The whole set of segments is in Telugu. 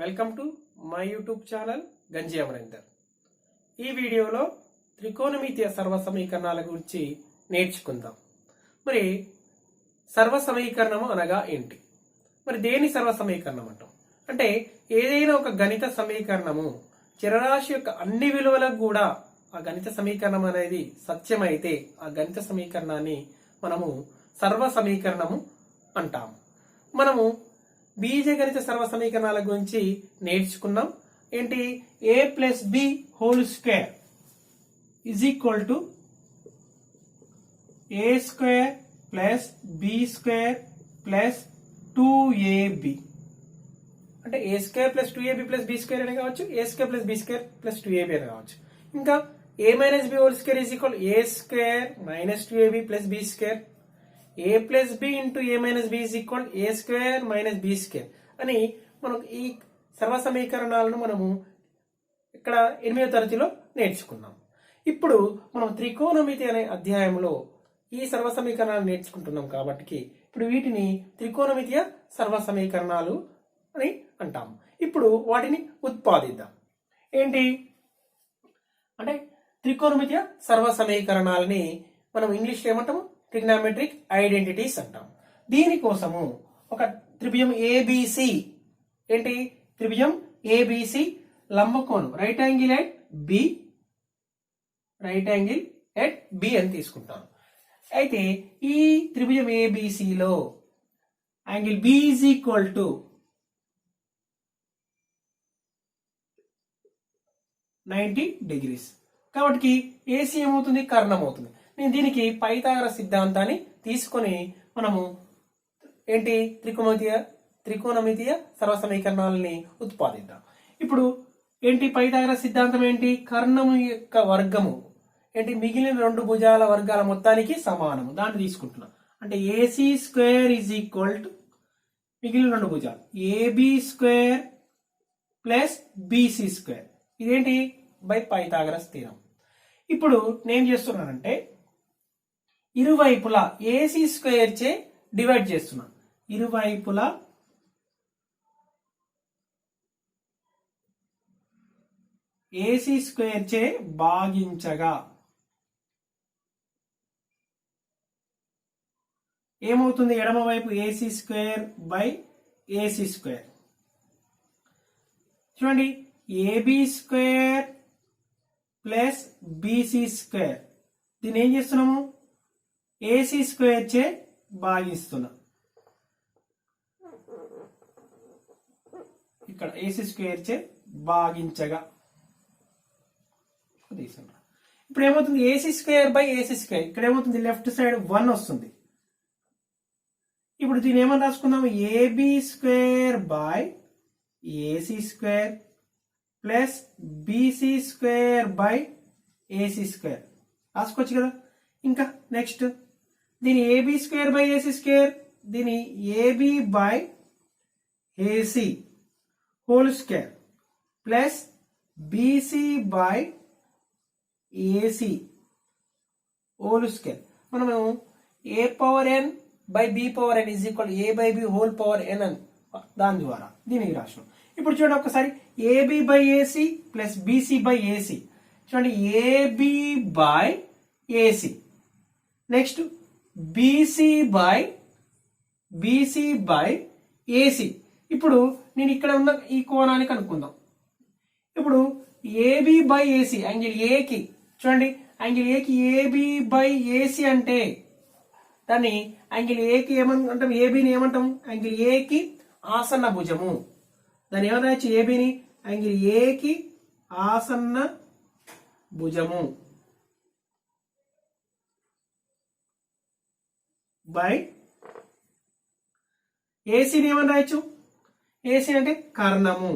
Welcome to my YouTube channel గంజి అమరేందర్. ఈ వీడియోలో త్రికోణమితీయ సర్వ సమీకరణాల గురించి నేర్చుకుందాం. మరి సర్వ సమీకరణము అనగా ఏంటి? మరి దేని సర్వ సమీకరణం అంటాం? అంటే ఏదైనా ఒక గణిత సమీకరణము చరరాశి యొక్క అన్ని విలువలకు కూడా ఆ గణిత సమీకరణం అనేది సత్యమైతే ఆ గణిత సమీకరణాన్ని మనము సర్వ సమీకరణము అంటాము. మనము బీజగణిత సర్వ సమీకరణాల గురించి నేర్చుకున్నాం. ఏంటి? a plus b whole square is equal to A square plus b square plus 2ab. అంటే a square plus 2ab plus b square అని కావచ్చు, a square plus b square plus 2ab అని కావచ్చు. ఇంకా a minus b whole square is equal a square minus 2ab plus b square, a plus b into a minus b is equal a square minus B square అని మనకు ఈ సర్వ సమీకరణాలను మనము ఇక్కడ 8వ తరగతిలో నేర్చుకున్నాం. ఇప్పుడు మనం త్రికోణమితి అనే అధ్యాయంలో ఈ సర్వ సమీకరణాలు నేర్చుకుంటున్నాం కాబట్టి ఇప్పుడు వీటిని త్రికోణమితియ సర్వ సమీకరణాలు అని అంటాము. ఇప్పుడు వాటిని ఉత్పాదిద్దాం. ఏంటి అంటే త్రికోణమితియ సర్వ సమీకరణాలని మనం ఇంగ్లీష్లో ఏమంటాము? ట్రిగ్నామెట్రిక్ ఐడెంటిటీస్ అంటాం. దీనికోసము ఒక త్రిభుజం ఏబిసి, ఏంటి త్రిభుజం ఏబిసి లంబకోణం రైట్ యాంగిల్ ఎట్ బి అని తీసుకుంటాను. అయితే ఈ త్రిభుజం ఏబిసిలో angle B is equal to 90 degrees. కాబట్టి ఏసీ ఏమవుతుంది? కర్ణం అవుతుంది. నేను దీనికి పైథాగరస్ సిద్ధాంతాన్ని తీసుకొని మనము ఏంటి త్రికోణమితీయ సర్వ సమీకరణాలని ఉత్పాదిద్దాం. ఇప్పుడు ఏంటి పైథాగరస్ సిద్ధాంతం? ఏంటి? కర్ణము యొక్క వర్గము ఏంటి మిగిలిన రెండు భుజాల వర్గాల మొత్తానికి సమానము. దాన్ని తీసుకుంటున్నాం. అంటే AC square is equal to మిగిలిన రెండు భుజాలు AB square plus BC square. ఇదేంటి? By Pythagoras theorem. ఇప్పుడు నేను చేస్తున్నానంటే ఇరువైపులా ఏసీ స్క్వేర్ చే డివైడ్ చేస్తున్నాను. ఇరువైపులా ఏసీ స్క్వేర్ చే భాగించగా ఏమవుతుంది? ఎడమ వైపు AC square by AC square. చూడండి, AB square plus BC square. దీన్ని ఏం చేస్తున్నాము? ఏసీ స్క్వేర్ చే భాగిస్తున్నాం. ఇక్కడ ఏసీ స్క్వేర్ చే భాగించగా ఇప్పుడు ఏమవుతుంది? AC square by AC square. ఇక్కడ ఏమవుతుంది? లెఫ్ట్ సైడ్ 1 వస్తుంది. ఇప్పుడు దీన్ని ఏమని రాసుకుందాం? AB square by AC square plus BC square by AC square రాసుకోవచ్చు కదా. ఇంకా నెక్స్ట్ దీని AB square by AC square, దీని AB by AC whole square plus BC by AC whole square. మనము a power n by b power n is equal a by b whole power n అని దాని ద్వారా దీనికి రాసినాం. ఇప్పుడు చూడండి ఒకసారి, AB by AC plus BC by AC. చూడండి, AB by AC, next BC by AC. ఇప్పుడు నేను ఇక్కడ ఉన్న ఈ కోణానికి అనుకుందాం. ఇప్పుడు ఏబి బై ఏసీ యాంగిల్ ఏకి, చూడండి యాంగిల్ ఏకి ఏబి బై ఏసీ అంటే దాన్ని యాంగిల్ ఏకి ఏమంటాం? ఏబిని ఏమంటాం? యాంగిల్ ఏకి ఆసన్న భుజము. దాన్ని ఏమన్నా రాయొచ్చు? ఏబిని యాంగిల్ ఏకి ఆసన్న భుజము బై ఏసీని ఏమని రాయొచ్చు? ఏసీ అంటే కర్ణము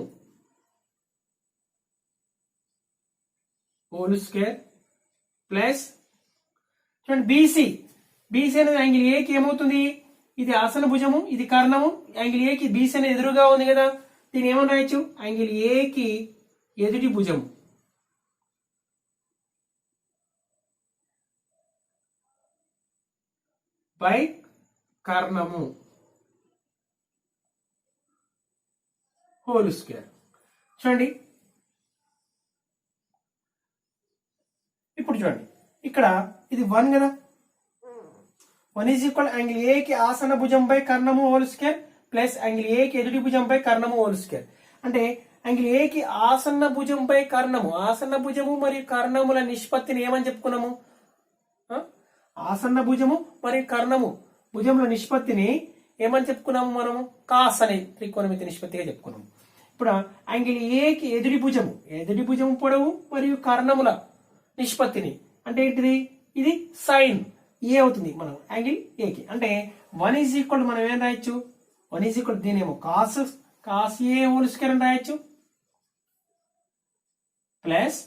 హోల్ స్క్వేర్ ప్లస్ చూడండి బీసీ అనేది యాంగిల్ ఏకి ఏమవుతుంది? ఇది ఆసన భుజము, ఇది కర్ణము. యాంగిల్ ఏకి బీసీ అనేది ఎదురుగా ఉంది కదా, దీన్ని ఏమని రాయొచ్చు? యాంగిల్ ఏకి ఎదుటి భుజము బై కర్ణము హోల్ స్క్వేర్. చూడండి ఇప్పుడు చూడండి ఇక్కడ ఇది 1 కదా, 1 ఈజ్ ఈక్వల్ యాంగిల్ ఏ కి ఆసన భుజంపై కర్ణము whole square plus angle A కి ఎదుటి భుజంపై కర్ణము హోల్ స్క్వేర్. అంటే యాంగిల్ ఏ కి ఆసన్న భుజంపై కర్ణము, ఆసన్న భుజము మరియు కర్ణముల నిష్పత్తిని ఏమని చెప్పుకున్నాము? ఆసన్న భుజము మరియు కర్ణము భుజముల నిష్పత్తిని ఏమని చెప్పుకున్నాము మనము? కాస్ అనే త్రికోణమితి నిష్పత్తిగా చెప్పుకున్నాము. ఇప్పుడు యాంగిల్ ఏ కి ఎదుటి భుజము పొడవు మరియు కర్ణముల నిష్పత్తిని అంటే ఏంటిది? ఇది సైన్ ఏ అవుతుంది మనం యాంగిల్ ఏకి. అంటే 1 ఈజ్ ఈక్వల్ మనం ఏం రాయొచ్చు? 1 ఈజ్ ఈక్వల్ దీనేమో కాస్ ఏ హోల్ స్క్వేర్ అని రాయొచ్చు ప్లస్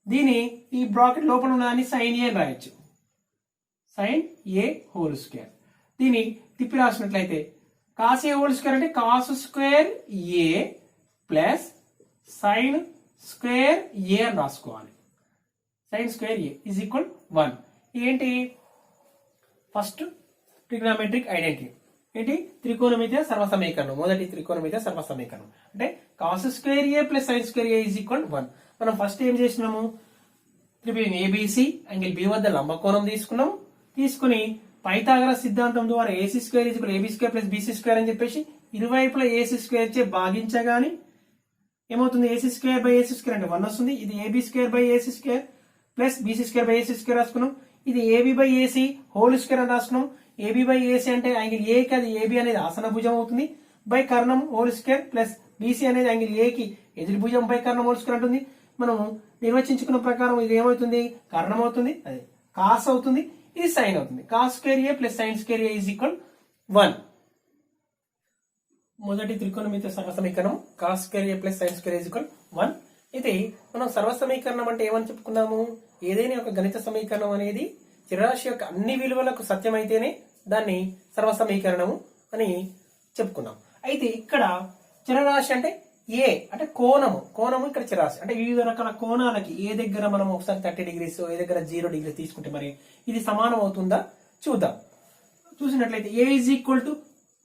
దీని ఈ బ్రాకెట్ లోపల ఉన్నదాన్ని సైన్ ఏ అని రాయొచ్చు, సైన్ ఏ హోల్ స్క్వేర్. దీన్ని తిప్పి రాసినట్లయితే కాస్ ఏ హోల్ స్క్వేర్ అంటే cos square A plus sine square a అని రాసుకోవాలి. Sign square A is equal 1. ఏంటి? ఫస్ట్ ట్రిగ్నామెట్రిక్ ఐడెంటిటీ ఏంటి? త్రికోణమితి సర్వసమీకరణం. మొదటి త్రికోణమితి సర్వసమీకరణం అంటే cos square A plus sine square A is equal 1. మనం ఫస్ట్ ఏం చేసినాము? త్రిభుజం ఏబిసి యాంగిల్ బి వద్ద లంబకోణం తీసుకున్నాం. తీసుకుని పైథాగరస్ సిద్ధాంతం ద్వారా AC square is equal AB square plus BC square అని చెప్పేసి ఇరువైపులా ఏసీ స్క్వేర్ చే భాగించగాని ఏమవుతుంది? AC square by AC square అంటే 1 వస్తుంది. ఇది AB square by AC square plus BC square by AC square రాసుకున్నాం. ఇది AB by AC whole square అని రాసుకున్నాం. ఏబీ బై ఏసీ అంటే యాంగిల్ ఏ కి అది ఏబీ అనేది ఆసన భుజం అవుతుంది బై కర్ణం హోల్ స్క్వేర్ ప్లస్ బీసీ అనేది యాంగిల్ ఏ కి ఎదురు భుజం బై కర్ణం హోల్ స్క్వేర్ ఉంటుంది. మనం నిర్వచించుకున్న ప్రకారం ఇది ఏమవుతుంది? కర్ణం అవుతుంది, అదే కాస్ అవుతుంది, ఇది సైన్ అవుతుంది. Cos square A plus sine square A is equal 1. మొదటి త్రికోణమితి సర్వసమీకరణం cos square A plus sine square is equal 1. అయితే మనం సర్వసమీకరణం అంటే ఏమని చెప్పుకున్నాము? ఏదైనా ఒక గణిత సమీకరణం అనేది చరరాశి యొక్క అన్ని విలువలకు సత్యమైతేనే దాన్ని సర్వసమీకరణము అని చెప్పుకున్నాం. అయితే ఇక్కడ చరరాశి అంటే ఏ అంటే కోణము ఇక్కడ చరరాశి అంటే వివిధ రకాల కోణాలకి ఏ దగ్గర మనం ఒకసారి 30 degrees ఏ దగ్గర 0 degrees తీసుకుంటే మరి ఇది సమానం అవుతుందా చూద్దాం. చూసినట్లయితే ఏ ఈజ్ ఈక్వల్ టు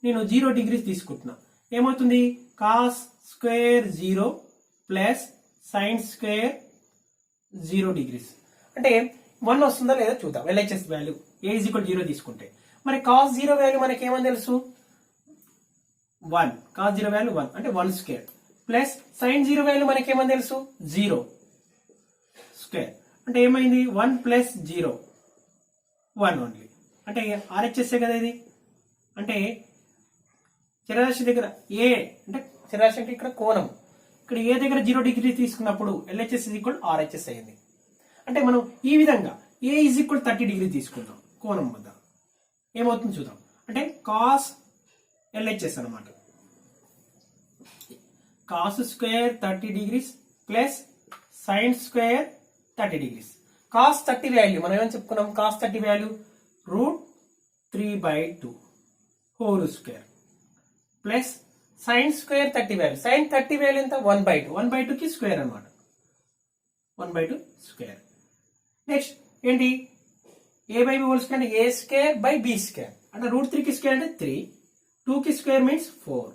నేను 0 degrees తీసుకుంటున్నా, ఏమవుతుంది? Cos square 0 plus sine square 0 degrees అంటే 1 వస్తుందా లేదా చూద్దాం. LHS value A is equal 0 తీసుకుంటే మరి కాస్ 0 వాల్యూ మనకి ఏమని తెలుసు? 1. కాస్ 0 వాల్యూ 1 అంటే 1 స్క్వేర్ ప్లస్ సైన్ 0 వాల్యూ మనకి ఏమని తెలుసు? 0 స్క్వేర్ అంటే ఏమైంది? 1 ప్లస్ 0 1 ఓన్లీ అంటే ఆర్హెచ్ఎస్ కదా ఇది. అంటే చరరాశి దగ్గర ఏ అంటే చరరాశి అంటే ఇక్కడ కోణం, ఇక్కడ ఏ దగ్గర 0 degrees తీసుకున్నప్పుడు ఎల్హెచ్ఎస్ ఈజ్ ఈక్వల్ ఆర్హెచ్ఎస్ అయింది. అంటే మనం ఈ విధంగా ఏ ఈజ్ ఈక్వల్ 30 degrees తీసుకుందాం కోణం వద్ద ఏమవుతుంది చూద్దాం. అంటే కాస్ ఎల్హెచ్ఎస్ అనమాట, cos square 30 degrees plus sine square 30 degrees. Cos 30 value మనం ఏమని చెప్పుకున్నాం? Cos 30 value √3/2 whole square plus sine square 30 value, sine 30 value ఎంత? 1/2, 1/2 కి స్క్వేర్ అనమాట, 1/2 స్క్వేర్. నెక్స్ట్ ఏంటి? ఏ బై బి హోల్ స్క్వేర్ అంటే a square by B square అంటే √3 కి స్క్వేర్ అంటే 3, 2 కి square means 4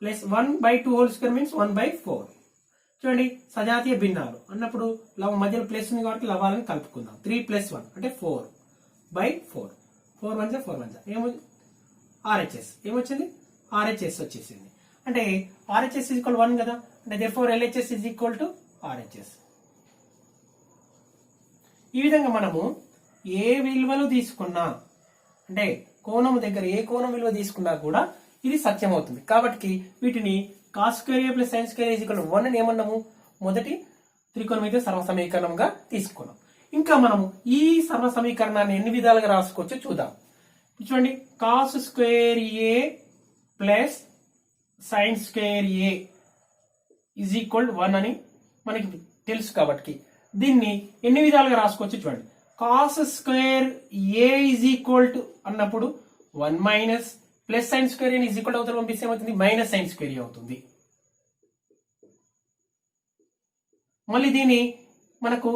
plus 1/2 whole square means 1/4. చూడండి సజాతీయ భిన్నాలు అన్నప్పుడు మధ్యలో ప్లస్ ఉంది కాబట్టి లవాలను కలుపుకుందాం. 3 + 1 అంటే 4/4, 4 1 4 1 ఏమో ఆర్హెచ్ఎస్ ఏమొచ్చింది? ఆర్హెచ్ఎస్ వచ్చేసింది. అంటే ఆర్హెచ్ఎస్ ఈజ్ ఈక్వల్ 1 కదా, అంటే therefore LHS is equal to RHS. ఈ విధంగా మనము ఏ విలువలు తీసుకున్నా అంటే కోణం దగ్గర ఏ కోణం విలువ తీసుకున్నా కూడా ఇది సత్యం అవుతుంది. కాబట్టి వీటిని cos square A plus sine square is equal 1 అని ఏమన్నాము? మొదటి త్రికోణమితి సర్వసమీకరణంగా తీసుకున్నాం. ఇంకా మనము ఈ సర్వసమీకరణాన్ని ఎన్ని విధాలుగా రాసుకోవచ్చో చూద్దాం. చూడండి cos square A plus sine square A is equal 1 అని మనకి తెలుసు. కాబట్టి దీన్ని ఎన్ని విధాలుగా రాసుకోవచ్చు చూడండి. Cos square A is equal to అన్నప్పుడు 1 minus plus sine square A is equal to అవతల పంపిస్తే ఏమవుతుంది? మైనస్ సైన్ స్క్వేర్ ఏ అవుతుంది. మళ్ళీ దీన్ని మనకు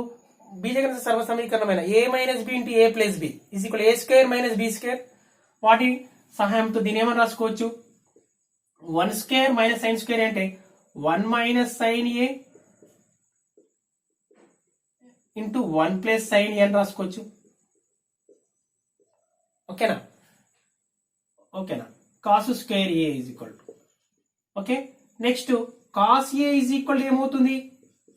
బీజగణిత సర్వసమీకరణమైన a minus B into A plus B is equal a square minus B square, వాటి సహాయంతో దీని ఏమని రాసుకోవచ్చు? 1 స్క్వేర్ మైనస్ సైన్ స్క్వేర్ అంటే 1 minus sine A into 1 plus sine a అని రాసుకోవచ్చు. ఓకేనా cos square A is equal to okay. Next cos A is equal to ఏమవుతుంది,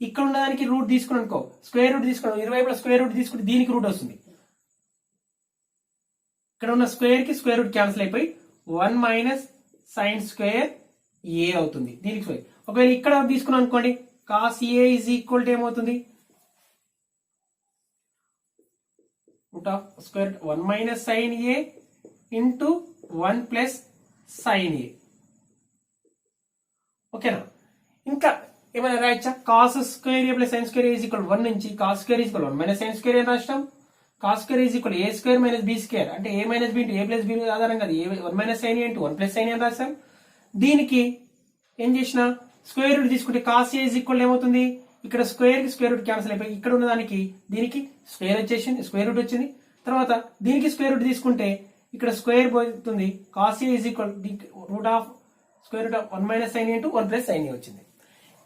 ఇక్కడ ఉన్న దానికి రూట్ తీసుకుని అనుకో, స్క్వేర్ రూట్ తీసుకున్నాం, ఇరువైపుల స్క్వేర్ రూట్ తీసుకుంటే దీనికి రూట్ వస్తుంది. ఇక్కడ ఉన్న స్క్వేర్ కి స్క్వేర్ రూట్ క్యాన్సిల్ అయిపోయి 1 మైనస్ సైన్ స్క్వేర్ ఏ అవుతుంది దీనికి స్క్వేర్. ఒకవేళ ఇక్కడ తీసుకున్నాం అనుకోండి, cos A is equal to ఏమవుతుంది, root of square 1 minus sine A into 1 plus sine A. ఓకేనా. ఇంకా ఏమైనా రాయచ్చా, cos square A plus sine square is equal 1 నుంచి cos square is equal 1 minus sine square అని రాష్ట్రం. Cos square is equal a square minus B square, అంటే a minus B into A plus b ఆధారంగా 1 minus sine A into 1 plus sine a అని రాస్తాం. దీనికి ఏం చేసిన స్క్వేర్ రూట్ తీసుకుంటే కాస్ ఏ ఈజ్ ఈక్వల్ ఏమవుతుంది, ఇక్కడ స్క్వేర్ కి స్క్వేర్ రూట్ క్యాన్సిల్ అయిపోయి ఇక్కడ ఉన్న దానికి దీనికి స్క్వేర్ వచ్చేసింది, స్క్వేర్ రూట్ వచ్చింది. తర్వాత దీనికి స్క్వేర్ రూట్ తీసుకుంటే ఇక్కడ స్క్వేర్ పోతుంది, cos A is equal root of square root of 1 minus sine A into 1 plus sine A వచ్చింది.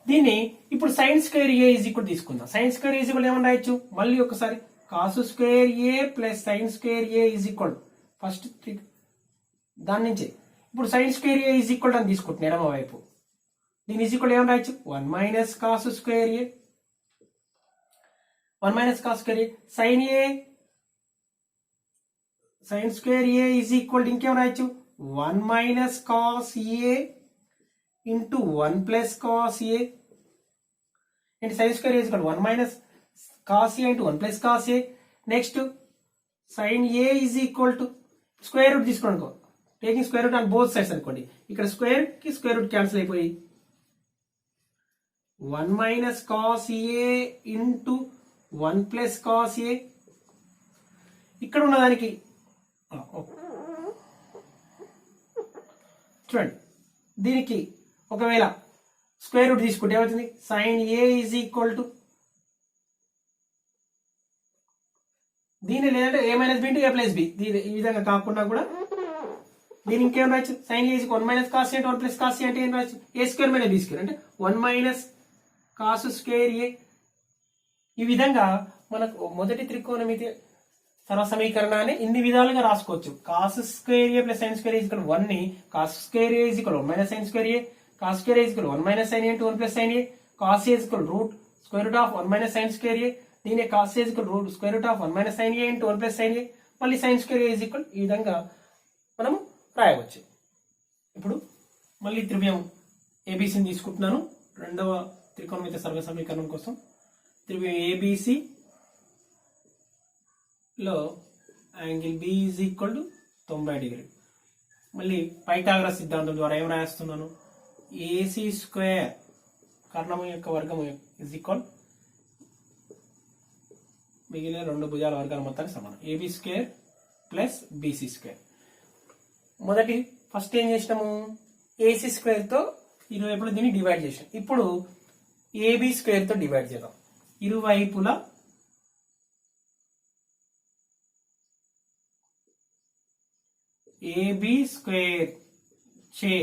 దీన్ని ఇప్పుడు sine square A is equal తీసుకుందాం. సైన్ స్క్వేర్ ఈజ్ ఈక్వల్ ఏమని రాయొచ్చు, మళ్ళీ ఒకసారి cos square A plus sine square A is equal first దాని నుంచి ఇప్పుడు sine square A is equal అని తీసుకుంటున్నాం ఎడమ వైపు. దీని ఈజ్ ఈక్వల్ ఏమని రాయొచ్చు, 1 minus cos square A 1 minus cos square A sine square A is equal ఇంకేం రాయొచ్చు 1 minus cos A into 1 plus cos A. అంటే sine square A is equal 1 minus cos A into 1 plus cos A. Next sine A is equal to square root తీసుకోండి అనుకో, taking square root on both sides అనుకోండి, ఇక్కడ స్క్వేర్ కి స్క్వేర్ రూట్ క్యాన్సిల్ అయిపోయి 1 minus cos A into 1 plus cos A. ఇక్కడ ఉన్నదానికి చూడండి, దీనికి ఒకవేళ స్క్వేర్ రూట్ తీసుకుంటే ఏమవుతుంది, sine A is equal to దీని లేదంటే A minus B into A plus B. ఈ విధంగా కాకుండా కూడా దీని ఇంకేం రాయచ్చు, sine A 1 minus cos A 1 plus cos A అంటే ఏం రాయచ్చు, A square minus B square అంటే 1 మైనస్ కాస్ స్క్వేర్ ఏ. ఈ విధంగా మనకు మొదటి త్రికోణమితి సర్వ సమీకరణాన్ని ఇన్ని విధాలుగా రాసుకోవచ్చు. Cos square A plus sine square A equal 1 ని cos square A equal 1 minus sine square A, cos square A equal 1 minus sine A into 1 plus sine A, cos A equal root square root of 1 minus sine square A, దీని cos A equal root square root of 1 minus sine A into 1 plus sine A, మళ్ళీ సైన్ స్క్వేర్ ఏ ఈక్వల్ ఈ విధంగా మనము రాయవచ్చు. ఇప్పుడు మళ్ళీ త్రిభుజం ఏబిసిని తీసుకుంటున్నాను రెండవ త్రికోణమితి సర్వ సమీకరణం కోసం. త్రిభుజం ఏబిసి లో angle B is equal to 90 degree. మళ్ళీ పైథాగరస్ సిద్ధాంతం ద్వారా ఏం రాస్తున్నాను, ఏసీ స్క్వేర్ కర్ణము యొక్క వర్గము ఈజ్ ఈక్వల్ మిగిలిన రెండు భుజాల వర్గాల మొత్తానికి సమానం, AB square plus BC square. మొదటి ఫస్ట్ ఏం చేసినాము, ఏసీ స్క్వేర్ తో ఇరువైపులా దీన్ని డివైడ్ చేసాం. ఇప్పుడు ఏబి స్క్వేర్ తో డివైడ్ చేద్దాం. ఇరువైపులా ఏబి స్క్వేర్ చే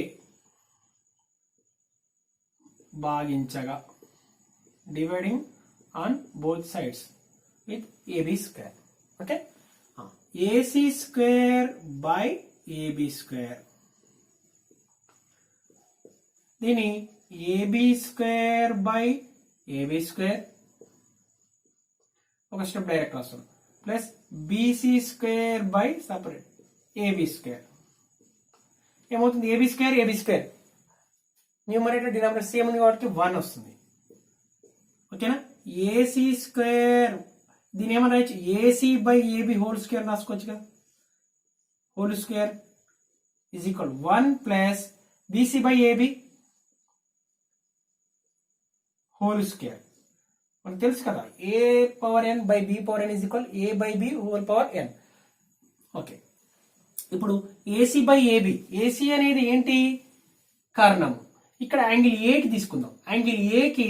భాగించగా, dividing on both sides with AB square. Okay, AC square by AB square, దీని AB square by AB square ఒక స్టెప్ డైరెక్ట్ వస్తుంది, plus BC square by separate AB square. ఏమవుతుంది, AB square numerator denominator same ఉంది కాబట్టి 1 వస్తుంది. ఓకేనా. ఏసీ స్క్వేర్ దీని ఏమన్నా రాయచ్చు, AC by AB whole square రాసుకోవచ్చు కదా, whole square is equal 1 plus BC by AB whole square. మనకు తెలుసు కదా, a power n by b power n is equal a by b whole power n. Okay, ఇప్పుడు ఏసీ బై ఏబి, ఏసీ అనేది ఏంటి, కర్ణము. ఇక్కడ యాంగిల్ ఏకి తీసుకుందాం. యాంగిల్ ఏకి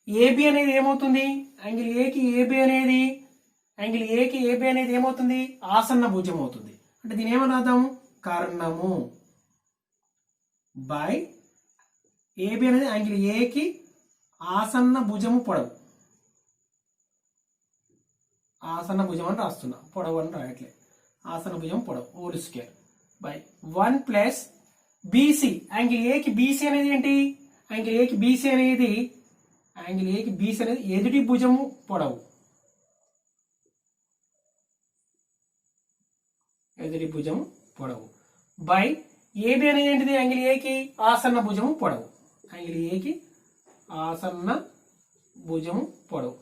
ఏబి అనేది ఏమవుతుంది, యాంగిల్ ఏకి ఏబి అనేది ఏమవుతుంది, ఆసన్న భుజం అవుతుంది. అంటే దీని ఏమని రాద్దాము, కర్ణము బై ఏబి అనేది యాంగిల్ ఏకి ఆసన్న భుజము పొడవు, ఆసన్న భుజం అని రాస్తున్నా, పొడవు అని రాయట్లే, ఆసన్న భుజం పొడవు whole square by 1 plus BC. Angle ఏకి బీసీ అనేది ఏంటి? యాంగిల్ ఏకి బీసీ అనేది ఎదుటి భుజము పొడవు, ఎదుటి భుజము పొడవు బై ఏబి అనేది ఏంటిది? యాంగిల్ ఏకి ఆసన్న భుజము పొడవు, యాంగిల్ ఏకి ఆసన్న భుజము పొడవు.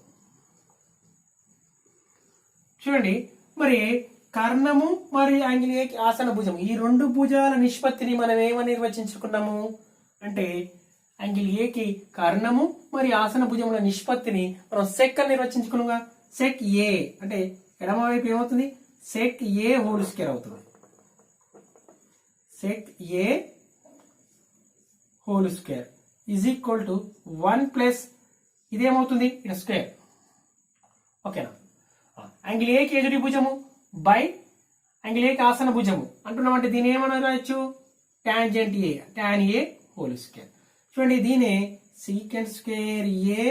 చూడండి, మరి కర్ణము మరియు యాంగిల్ ఏకి ఆసన భుజం, ఈ రెండు భుజాల నిష్పత్తిని మనం ఏమని నిర్వచించుకున్నాము అంటే, యాంగిల్ ఏకి కర్ణము మరియు ఆసన భుజముల నిష్పత్తిని మనం సెక్ అని నిర్వచించుకున్నాగా. సెక్ ఏ అంటే ఎడమ వైపు ఏమవుతుంది? సెక్ ఏ హోల్ స్క్వేర్ అవుతుంది. Sec A whole square is equal to 1 plus ఇదేమవుతుంది? ఇక్కడ స్క్వేర్. ఓకేనా? యాంగిల్ ఏకి ఎదుటి భుజము బై యాంగిల్ ఏకి ఆసన భుజము అంటున్నాం అంటే దీని ఏమన్నా రాయొచ్చు? Tangent A, tan A whole square. చూడండి, దీని secant square A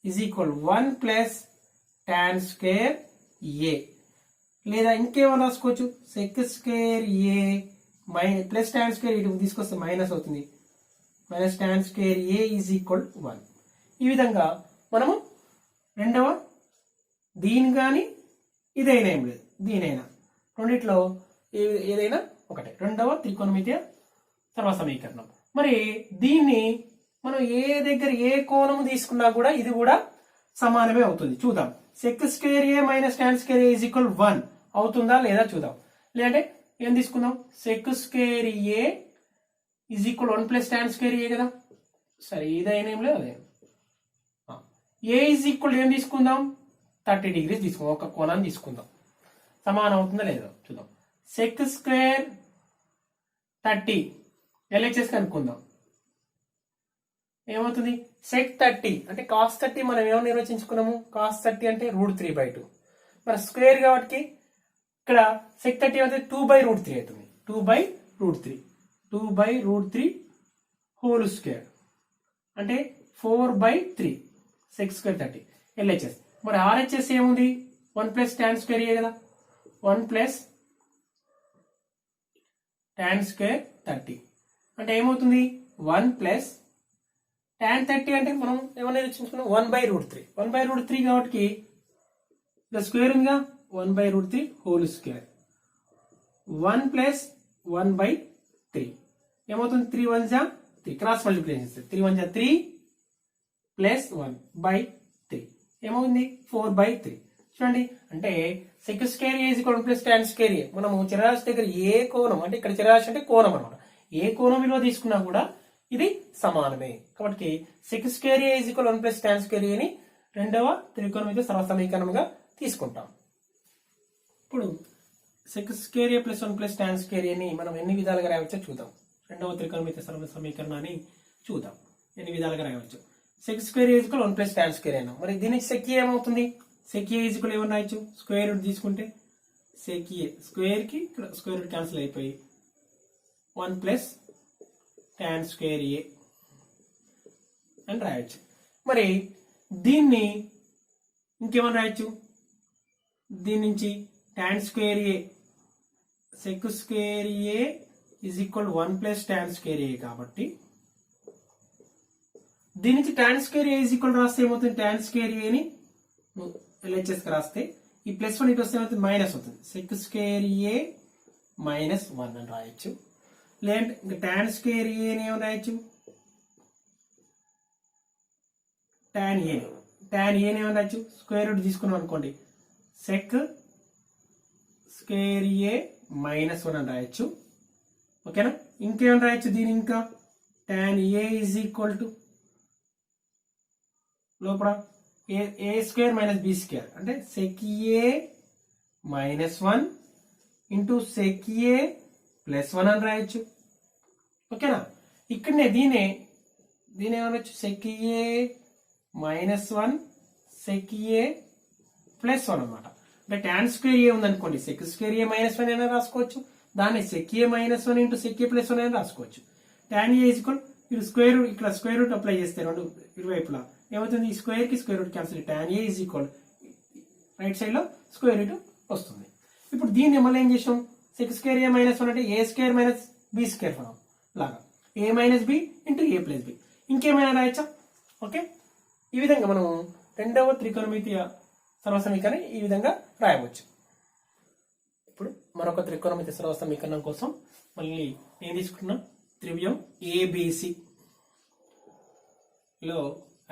is equal 1 plus tan square A, లేదా ఇంకేమన్నా రాసుకోవచ్చు సెక్ స్క్వేర్ ఏ ప్లస్ టాన్ స్క్వేర్ ఇటు తీసుకొస్తే మైనస్ అవుతుంది, minus tan square A is equal 1. ఈ విధంగా మనము రెండవ దీని కానీ ఇదైనా ఏం లేదు, దీనైనా రెండిట్లో ఏదైనా ఒకటే, రెండవ త్రికోణమితియ సర్వసమీకరణం. మరి దీన్ని మనం ఏ దగ్గర ఏ కోణం తీసుకున్నా కూడా ఇది కూడా సమానమే అవుతుంది. చూద్దాం, sec square A minus tan square A is equal 1 అవుతుందా లేదా చూద్దాం. లేదంటే ఏం తీసుకుందాం? Sec square A is equal 1 plus tan square A కదా. సరే, ఇదైనా ఏం లేదు, అదే ఏ ఈజ్ ఈక్వల్ ఏం తీసుకుందాం? 30 డిగ్రీస్ తీసుకుందాం, ఒక కోణాన్ని తీసుకుందాం. సమానం అవుతుందా లేదా చూద్దాం. సెక్ స్క్వేర్ 30 ఎల్హెచ్ఎస్ కనుక్కుందాం. ఏమవుతుంది? సెక్ 30 అంటే కాస్ 30 మనం ఏమో నిర్వచించుకున్నాము? కాస్ 30 అంటే √3/2. మరి స్క్వేర్ కాబట్టి ఇక్కడ సెక్ 30 అయితే 2/√3 అవుతుంది. 2/√3 హోల్ స్క్వేర్ అంటే 4/3 సెక్ స్క్వేర్ 30 ఎల్హెచ్ఎస్. మరి ఆర్హెచ్ఎస్ ఏముంది? 1 ప్లస్ టాన్ స్క్వేర్ ఏ కదా. 1 ప్లస్ టాన్ స్క్వేర్ 30 అంటే ఏమవుతుంది? 1 ప్లస్ టాన్ 30 అంటే మనం ఏమన్నా నిర్వచించుకున్నాం? 1/√3. 1/√3 కాబట్టి ఇక్కడ స్క్వేర్ ఉందిగా, 1/√3 హోల్ స్క్వేర్. 1 ప్లస్ 1/3 ఏమవుతుంది? 3 1 జా 3 క్రాస్ మల్టిప్లికేషన్ చేస్తే 3 1 జా 3 ప్లస్ 1/3 ఏమవుతుంది? 4/3. చూడండి, అంటే check square A equal plus tan square ఏ మనము చరరాశి దగ్గర ఏ కోణం అంటే ఇక్కడ చరరాశి అంటే కోణం అనమాట, ఏ కోణం విలువ తీసుకున్నా కూడా ఇది సమానమే. కాబట్టి check square A equal 1 plus tan square ఏని రెండవ త్రికోణమితి సర్వసమీకరణంగా తీసుకుంటాం. ఇప్పుడు సెక్ స్క్వేర్ ఏ ప్లస్ 1 ప్లస్ టాన్ స్క్వేర్ ఏని మనం ఎన్ని విధాలుగా రాయవచ్చో చూద్దాం. రెండవ త్రికోణమితి సర్వసమీకరణాన్ని చూద్దాం ఎన్ని విధాలుగా రాయవచ్చు. Check square A equal 1 plus tan square అయినా మరి దీనికి సెక్ ఏ ఏమవుతుంది? సెక్ ఏ ఈక్వల్ ఏమన్నా రాయొచ్చు? స్క్వేర్ రూట్ తీసుకుంటే సెక్ ఏ స్క్వేర్ కి స్క్వేర్ రూట్ క్యాన్సిల్ అయిపోయి 1 ప్లస్ టాన్ స్క్వేర్ ఏ అని రాయొచ్చు. మరి దీన్ని ఇంకేమని రాయొచ్చు? దీని నుంచి tan square a sec square A is equal 1 plus tan square a కాబట్టి దీని నుంచి tan square A is equal రాస్తే ఏమవుతుంది? టాన్ స్క్వేర్ ఏని ఎల్హెచ్ఎస్ రాస్తే ఈ ప్లస్ 1 ఇటు వస్తే ఏమవుతుంది? మైనస్ అవుతుంది. సెక్ స్క్వేర్ ఏ మైనస్ 1 అని రాయొచ్చు. లేదంటే ఇంకా టాన్ స్క్వేర్ ఏని ఏమని రాయొచ్చు? టాన్ ఏని ఏమని రాయొచ్చు? స్క్వేర్ రూట్ తీసుకున్నాం అనుకోండి, సెక్ స్క్వేర్ ఏ మైనస్ 1 అని రాయొచ్చు. ఓకేనా? ఇంకేమని రాయొచ్చు? దీని ఇంకా tan A is equal to లోపల a square minus B square అంటే సెక్ ఏ మైనస్ 1 ఇంటూ సెక్ ఏ ప్లస్ 1 అని రాయొచ్చు. ఓకేనా? ఇక్కడనే దీని ఏమనొచ్చు? సెక్ ఏ మైనస్ 1 సెక్ ఏ ప్లస్ 1 అనమాట. అంటే టాన్ స్క్వేర్ ఏ ఉందనుకోండి, సెక్ స్క్వేర్ ఏ మైనస్ 1 అయినా రాసుకోవచ్చు, దాన్ని sec A minus 1 into sec A plus 1 అయినా రాసుకోవచ్చు. టాన్ ఏ ఈక్వల్ మీరు స్క్వేర్ రూట్ ఇక్కడ స్క్వేర్ రూట్ అప్లై చేస్తే రెండు ఇరువైపులా ఏమవుతుంది, ఈ స్క్వేర్ కి square root cancel, tan a is equal right side లో స్క్వేర్ రూట్ వస్తుంది. ఇప్పుడు దీన్ని మళ్ళీ ఏం చేసాం, సెక్ స్క్వేర్ a మైనస్ 1 అంటే a square minus b square form లాగా a minus b into a plus b. ఇంకేమైనా రాయచ్చా? ఓకే, ఈ విధంగా మనం రెండవ త్రికోణమితీయ సర్వసమీకరణం ఈ విధంగా రాయవచ్చు. ఇప్పుడు మరొక త్రికోణమితీయ సర్వసమీకరణం కోసం మళ్ళీ నేను తీసుకున్నా త్రిభుజం ABC లో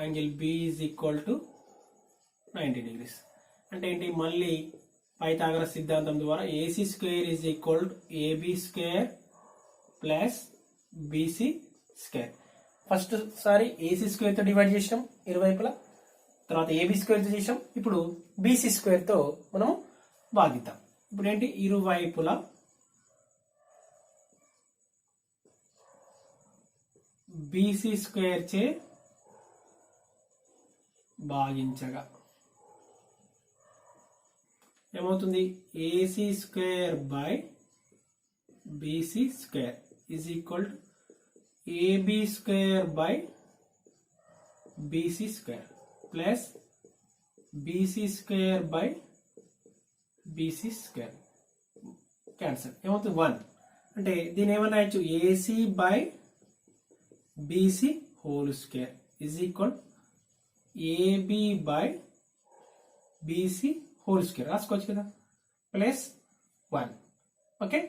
angle B is equal to 90 degrees. అంటే ఏంటి, మళ్ళీ పైథాగరస్ సిద్ధాంతం ద్వారా AC square is equal to AB square plus BC square. First సారి AC స్క్వేర్ తో డివైడ్ చేసాం ఇరువైపులా, తర్వాత AB స్క్వేర్ తో చేసాం, ఇప్పుడు BC స్క్వేర్ తో మనం భాగిద్దాం. ఇప్పుడు ఏంటి, ఇరువైపులా BC స్క్వేర్ చే భాగించగా ఏమవుతుంది, AC square by BC square is equal to AB square by BC square plus BC square by BC square. Cancel, ఏమవుతుంది 1. అంటే దీని ఏమన్నా రాయొచ్చు, AC by BC whole square is equal AB by BC whole square రాసుకోవచ్చు కదా, ప్లస్ 1. ఓకే,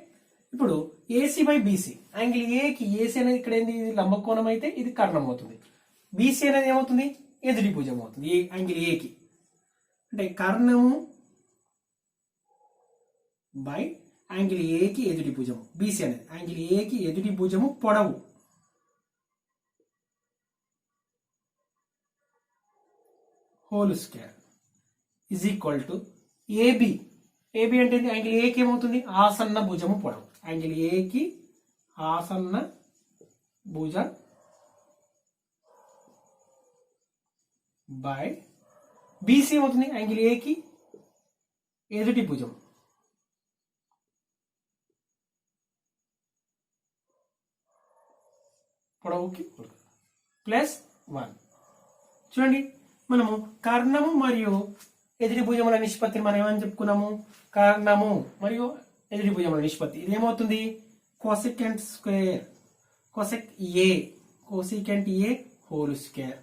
ఇప్పుడు AC by BC angle A కి AC అనేది ఇక్కడ ఏంది, ఇది లంబకోణం అయితే ఇది కర్ణం అవుతుంది, BC అనేది ఏమవుతుంది, ఎదుటి భుజం అవుతుంది యాంగిల్ A కి. అంటే కర్ణము బై యాంగిల్ A కి ఎదుటి భుజము, BC అనేది యాంగిల్ A కి ఎదుటి భుజము పొడవు whole square is equal to AB. AB అంటే యాంగిల్ A కి ఏమవుతుంది, ఆసన్న భుజము పొడవు, యాంగిల్ A కి ఆసన్న భుజ బై BC ఏమవుతుంది, యాంగిల్ A కి ఎదుటి భుజం పొడవుకి ప్లస్ 1. చూడండి, మనము కర్ణము మరియు ఎదుటి భుజముల నిష్పత్తిని మనం ఏమని చెప్పుకున్నాము, కర్ణము మరియు ఎదుటి భుజముల నిష్పత్తి ఇది ఏమవుతుంది, cosecant square cosec A whole square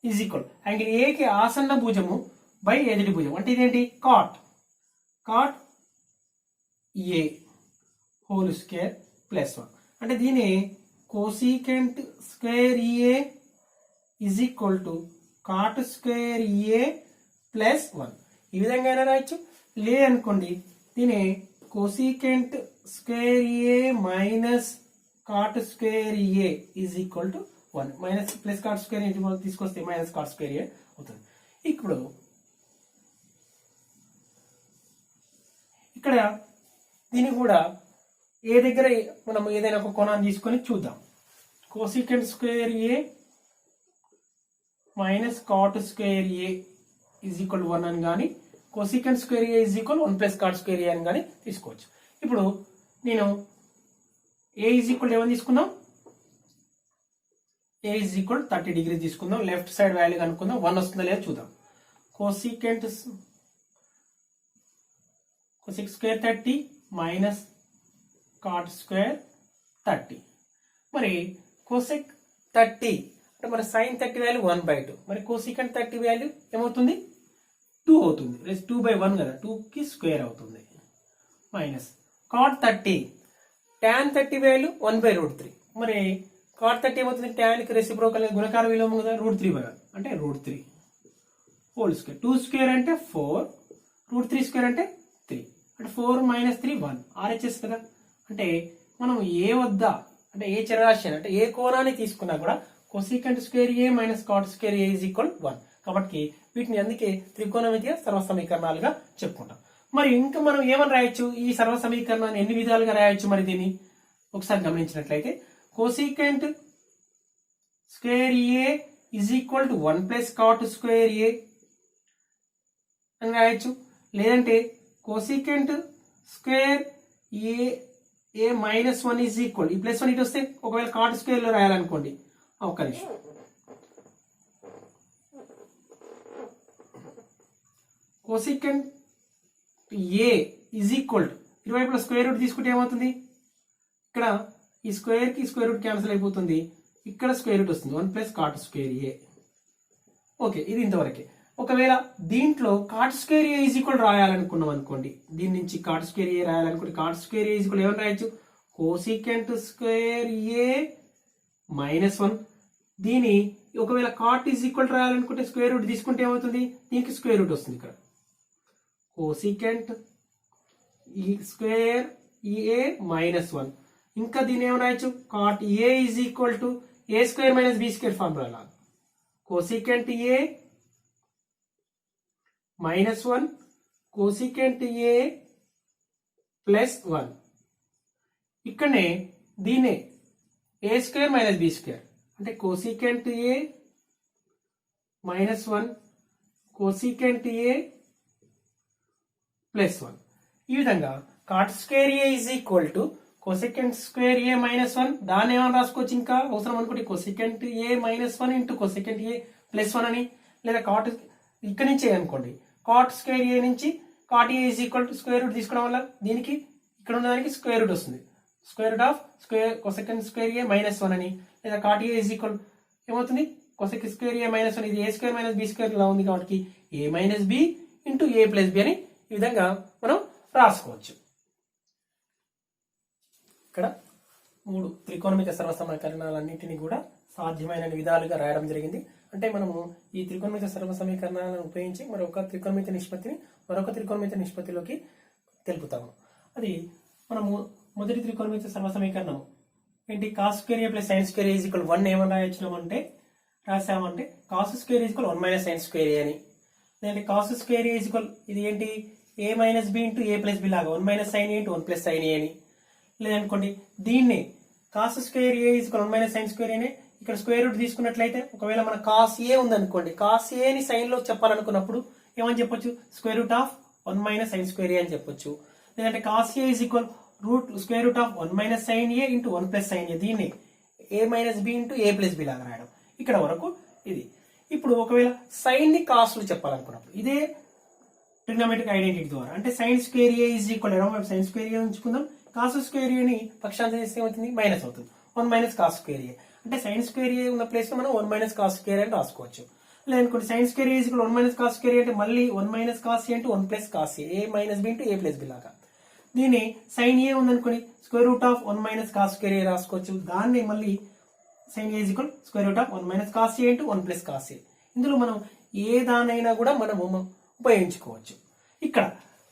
is equal angle A కి ఆసన్న భుజము బై ఎదుటి భుజం, అంటే ఇదేంటి, cot A whole square plus 1. అంటే దీని cosecant square A is equal to cot square A plus 1. ఈ విధంగా అయినా రాయొచ్చు, లేదనుకోండి దీని cosecant square A minus cot square A is equal to 1. Minus plus cot square ఇంటి తీసుకొస్తే మైనస్ కాట్ స్క్వేర్ A అవుతుంది. ఇప్పుడు ఇక్కడ దీన్ని కూడా ఏ దగ్గర మనం ఏదైనా ఒక కోణాన్ని తీసుకొని చూద్దాం. Cosecant square A minus cot square A is equal 1 అని కానీ, cosecant square A is equal 1 plus cot square A అని కానీ తీసుకోవచ్చు. ఇప్పుడు నేను A ఈజ్ ఈక్వల్ ఏమని తీసుకుందాం, A ఈజ్ ఈక్వల్ 30 డిగ్రీ తీసుకుందాం, లెఫ్ట్ సైడ్ వాల్యూ కనుక్కుందాం, 1 వస్తుందా లేదా చూద్దాం. Cosecant square 30 minus cot square 30. మరి కోసెక్ 30 అంటే మన సైన్ 30 వాల్యూ 1/2, మరి కోసికెంట్ 30 వాల్యూ ఏమవుతుంది, 2 అవుతుంది, 2/1 కదా, 2 కి స్క్వేర్ అవుతుంది, మైనస్ కాట్ 30 tan 30 వాల్యూ 1/√3. మరి కాట్ 30 ఏమవుతుంది, tan కి రెసిప్రోకల్ గుణకార విలోమం కదా, √3/1 అంటే √3 హోల్ స్క్వేర్. 2 స్క్వేర్ అంటే 4, √3 స్క్వేర్ అంటే 3, అంటే 4 - 3 1 RHS కదా. అంటే మనం ఏ వద్ద అంటే ఏ చరరాశి అంటే ఏ కోణాన్ని తీసుకున్నా కూడా cosecant square A minus cot square A is equal 1. కాబట్టి వీటిని అందుకే త్రికోణమితీయ సర్వసమీకరణాలుగా చెప్పుకుంటాం. మరి ఇంకా మనం ఏమని రాయొచ్చు, ఈ సర్వసమీకరణాన్ని ఎన్ని విధాలుగా రాయొచ్చు, మరి దీన్ని ఒకసారి గమనించినట్లయితే cosecant square A is equal to 1 plus cot square A అని రాయొచ్చు, లేదంటే cosecant square A minus 1 is equal, ఈ ప్లస్ 1 ఇటు వస్తే ఒకవేళ కాట్ స్క్వేర్ లో రాయాలనుకోండి ఒక్క నిమిషం. Cosecant A is equal to ఇరువైపుల స్క్వేర్ రూట్ తీసుకుంటే ఏమవుతుంది, ఇక్కడ ఈ స్క్వేర్ కి స్క్వేర్ రూట్ క్యాన్సిల్ అయిపోతుంది, ఇక్కడ స్క్వేర్ రూట్ వస్తుంది 1 plus cot square a. Okay, ఇది ఇంతవరకే. ఒకవేళ దీంట్లో cot square A is equal రాయాలనుకున్నాం అనుకోండి, దీని నుంచి కాట్ స్క్వేర్ ఏ రాయాలనుకోండి, cot square A is equal ఏమని రాయొచ్చు, కోసికెంట్ స్క్వేర్ ఏ మైనస్ 1. దీని ఒకవేళ కాట్ ఈజ్ ఈక్వల్ రాయాలనుకుంటే స్క్వేర్ రూట్ తీసుకుంటే ఏమవుతుంది, దీనికి స్క్వేర్ రూట్ వస్తుంది, ఇక్కడ కోసికెంట్ ఈ స్క్వేర్ ఏ మైనస్ 1. ఇంకా దీని ఏమని రాయొచ్చు, cot A is equal to A square minus B square formula లాగా, cosecant A minus 1 cosecant A plus 1. ఇక్కడనే దీన్నే A square minus B square అంటే cosecant A minus 1 cosecant A plus 1. ఈ విధంగా cot square A is equal to cosecant square A minus 1. దాన్ని ఏమైనా రాసుకోవచ్చు, ఇంకా అవసరం అనుకోండి cosecant A minus 1 into cosecant A plus 1 అని. లేదా కాట్ ఇక్కడ నుంచి అనుకోండి, కాట్ స్క్వేర్ ఏ నుంచి cot A is equal to square root తీసుకోవడం వల్ల దీనికి ఇక్కడ ఉన్న దానికి స్క్వేర్ రూట్ వస్తుంది, square root of square cosecant square A minus 1 అని. లేదా కాట్ ఏ ఈజ్ ఈక్వల్ ఏమవుతుంది, కోసెక్ స్క్వేర్ ఏ మైనస్ 1, ఇది a square minus B square లా ఉంది కాబట్టి a minus B into A plus b అని ఈ విధంగా మనం రాసుకోవచ్చు. ఇక్కడ 3 త్రికోణమితి సర్వసమీకరణాలన్నింటినీ కూడా సాధ్యమైన విధాలుగా రాయడం జరిగింది. అంటే మనము ఈ త్రికోణమితి సర్వసమీకరణాలను ఉపయోగించి మరొక త్రికోణమితి నిష్పత్తిని మరొక త్రికోణమితి నిష్పత్తిలోకి తెలుపుతాము. అది మనము మొదటి త్రికోణమితి సర్వసమీకరణం ఏంటి, cos square A plus sine square A is equal 1 ఏమని రాసామంటే cos square is equal 1 minus sine square a అని. లేదంటే cos square A is equal ఇది ఏంటి a minus B into A plus b లాగా 1 minus sine A into 1 plus sine a అని. లేదనుకోండి దీన్ని cos square A is equal 1 minus sine square ఏనే, ఇక్కడ స్క్వేర్ రూట్ తీసుకున్నట్లయితే ఒకవేళ మన కాస్ ఏ ఉందనుకోండి, కాస్ ఏని సైన్ లో చెప్పాలనుకున్నప్పుడు ఏమని చెప్పొచ్చు, square root of 1 minus sine square a అని చెప్పొచ్చు. లేదంటే cos A is equal square root of 1 minus sine A into 1 plus sine a, దీన్ని a minus B into A plus b లాగా రాయడం. ఇక్కడ వరకు ఇది. ఇప్పుడు ఒకవేళ సైన్ ని కాస్ట్లు చెప్పాలనుకున్నప్పుడు ఇదే ట్రిగ్నోమెట్రిక్ ఐడెంటిటీ ద్వారా, అంటే sine square A is equal ఎడమ వైపు సైన్ స్క్వేర్ ఏ ఉంచుకుందాం, కాస్ స్క్వేర్ ఏని పక్షాంతం చేస్తే ఏమవుతుంది మైనస్ అవుతుంది, 1 మైనస్ కాస్ స్క్వేర్ ఏ. అంటే సైన్ స్క్వేర్ ఏ ఉన్న ప్లేస్ లో మనం 1 మైనస్ కాస్ స్క్వేర్ అని రాసుకోవచ్చు. లేదనుకోండి sine square A is equal 1 minus cos square అంటే మళ్ళీ 1 minus cos A into 1 plus cos a minus B into A plus b లాగా. దీన్ని సైన్ ఏ ఉందనుకోండి square root of 1 minus cos square a రాసుకోవచ్చు. దాన్ని మళ్ళీ sine A is equal square root of 1 minus cos A into 1 plus cos a. ఇందులో మనం ఏ దానైనా కూడా మనము ఉపయోగించుకోవచ్చు. ఇక్కడ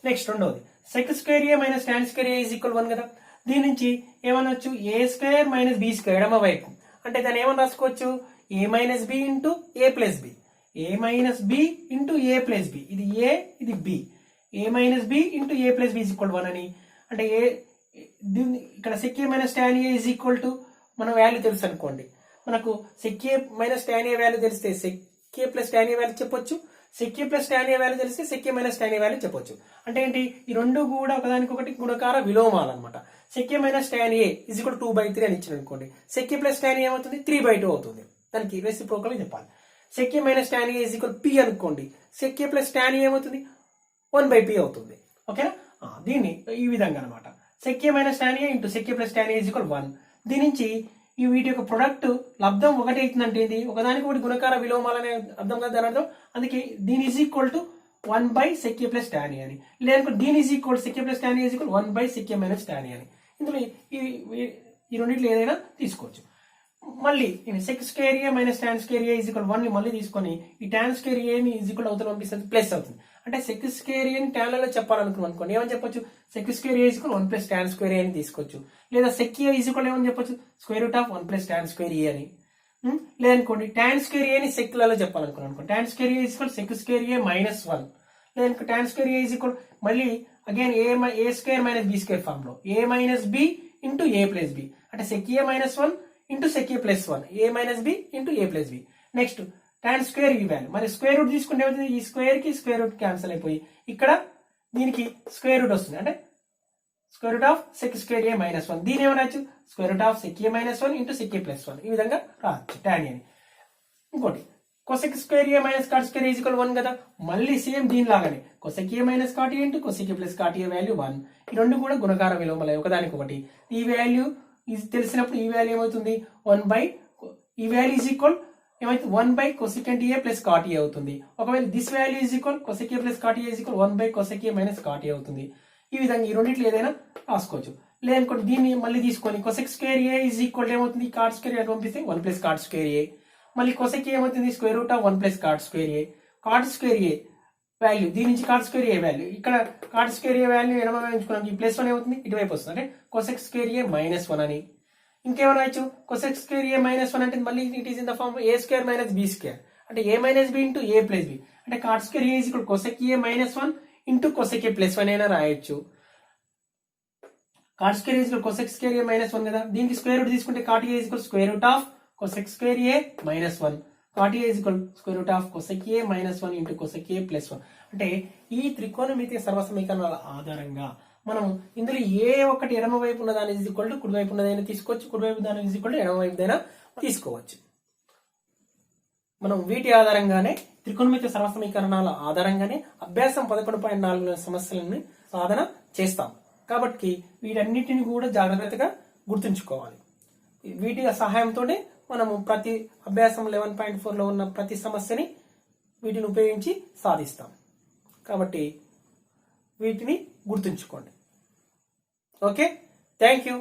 నెక్స్ట్ రెండవది sec square A minus tan square A is equal 1 కదా. దీని నుంచి ఏమనొచ్చు, A square minus B square ఎడమ వైపు, అంటే దాన్ని ఏమని రాసుకోవచ్చు, A minus B into A plus B, A minus B into A plus B, ఇది ఏ ఇది B, A minus B into A plus B is equal 1 అని. అంటే ఏ దీన్ని ఇక్కడ sec A minus tan A is equal to మన వాల్యూ తెలుసు అనుకోండి, మనకు sec A minus tan a value తెలిస్తే sec A plus tan a value చెప్పొచ్చు, sec A plus tan a value తెలిస్తే sec A minus tan a value చెప్పొచ్చు. అంటే ఏంటి, ఈ రెండు కూడా ఒకదానికొకటి గుణకార విలోమాలు అనమాట. Sec A minus tan A is equal 2/3 అని ఇచ్చిన అనుకోండి, సెక్ ఏ ప్లస్ టాన్ ఏ ఏమవుతుంది 3/2 అవుతుంది. దానికి రెసిప్రోకల్ చెప్పాలి. Sec A minus tan A is equal P అనుకోండి, సెక్ ఏ ప్లస్ టాన్ ఏ ఏమవుతుంది 1/p అవుతుంది. ఓకేనా, దీన్ని ఈ విధంగా అనమాట. Sec A minus tan A into sec A plus tan A is equal 1. దీని నుంచి ఈ వీటి యొక్క ప్రొడక్ట్ లబ్ధం ఒకటి అవుతుందంటే ఇది ఒకదానికి ఒకటి గుణకార విలోమాలనే అర్థం కదా దాని అర్థం. అందుకే దీని is equal to 1/sec a plus tan a అని, లేదంటే దీని is equal sec a plus tan A is equal 1/sec a minus tan a అని. ఇందులో ఈ రెండింటిలో ఏదైనా తీసుకోవచ్చు. మళ్ళీ sec square A minus tan square A is equal 1 ని మళ్ళీ తీసుకొని ఈ టాన్ స్క్వేర్ ఏని ఈజ్ ఈక్వల్ అవుతుంది పంపిస్తుంది ప్లస్ అవుతుంది. అంటే సెక్ స్క్వేర్ ఏని టాన్లలో చెప్పాలనుకున్నాం అనుకోండి, ఏమని చెప్పొచ్చు, sec square A is equal 1 plus tan square a అని తీసుకోవచ్చు. లేదా సెక్ ఏ ఈజ్ ఈక్వల్ ఏమని చెప్పొచ్చు, square root of 1 plus tan square a అని. లేదనుకోండి టాన్ స్క్వేర్ ఏని సెక్లలో చెప్పాలనుకున్నాం అనుకోండి, tan square A is equal sec square A minus 1. లేదనుకో tan square A is equal మళ్ళీ again a square minus B square form లో a minus B into A plus b, అంటే sec A minus 1 into sec A plus 1, A minus B into A plus B. Next tan square ఈ వాల్యూ, మరి స్క్వేర్ రూట్ తీసుకుంటే ఏమవుతుంది, ఈ స్క్వేర్ కి స్క్వేర్ రూట్ క్యాన్సిల్ అయిపోయి ఇక్కడ దీనికి స్క్వేర్ రూట్ వస్తుంది. అంటే square root of sec square A minus 1. దీని ఏమని రాయొచ్చు square root of sec A minus 1 into sec A plus 1. ఈ విధంగా రాయొచ్చు tan అని. ఇంకోటి cosec square A minus cot square is equal 1 కదా. మళ్ళీ సేమ్ దీని లాగానే cosec A minus cot A into cosec A plus cot A value 1. ఈ రెండు కూడా గుణకార విలోమాలు ఒకదానికి ఒకటి. ఈ వాల్యూ ఇది తెలిసినప్పుడు ఈ వాల్యూ ఏమవుతుంది 1 బై ఈ వాల్యూ ఈజ్ ఈక్వల్ ఏమైతే 1 by cosecant a plus cot a అవుతుంది. ఒకవేళ this value is equal cosec A plus cot A is equal 1 by cosec A minus cot a అవుతుంది. ఈ విధంగా ఈ రెండిట్లో ఏదైనా రాసుకోవచ్చు. లేదనుకోండి దీన్ని మళ్ళీ తీసుకొని cosec square A is equal ఏమవుతుంది కాట్ స్క్వేర్ ఏ పంపిస్తే 1 ప్లస్ కాట్ స్క్వేర్ ఏ. మళ్ళీ కొసెక్ ఏమవుతుంది square root of 1 plus cot square A. Cot square A value దీని నుంచి కాట్ స్క్వేర్ ఏ వాల్యూ ఇక్కడ కాట్ స్క్వేర్ ఏ వాల్యూ ఎంచుకున్నాం. ఈ ప్లస్ 1 ఏమవుతుంది ఇటువైపు వస్తుంది అంటే కొసెక్ స్క్వేర్ ఏ మైనస్ 1 అని. ఇంకేమైనా రాయొచ్చు కొసెక్ స్క్వేర్ ఏ మైనస్ 1 అంటే మళ్ళీ it is in the form a square minus B square అంటే a minus B into A plus b అంటే cot square A is equal cosec A minus 1 into cosec A plus 1 అయినా రాయొచ్చు. Cot square is equal cosec square A minus 1 కదా. దీనికి స్క్వేర్ రూట్ తీసుకుంటే cot A is equal square root of cosec square A minus 1. Cot A is equal square root of cosec A minus 1 into cosec A plus 1. అంటే ఈ త్రికోణమితి సర్వసమీకరణాల ఆధారంగా మనం ఇందులో ఏ ఒక్కటి ఎడమ వైపు ఉన్నదాని ఈజ్ ఈక్వల్ టు కుడి వైపు ఉన్నదైనా తీసుకోవచ్చు, కుడి వైపు దాని ఈజ్ ఈక్వల్ టు ఎడమ వైపుదైనా తీసుకోవచ్చు. మనం వీటి ఆధారంగానే త్రికోణమితి సర్వసమీకరణాల ఆధారంగానే అభ్యాసం 11.4 సమస్యలను సాధన చేస్తాం. కాబట్టి వీటన్నిటిని కూడా జాగ్రత్తగా గుర్తుంచుకోవాలి. వీటి సహాయంతోనే మనము ప్రతి అభ్యాసం 11.4లో ఉన్న ప్రతి సమస్యని వీటిని ఉపయోగించి సాధిస్తాం. కాబట్టి వీటిని గుర్తుంచుకోండి. Okay, thank you.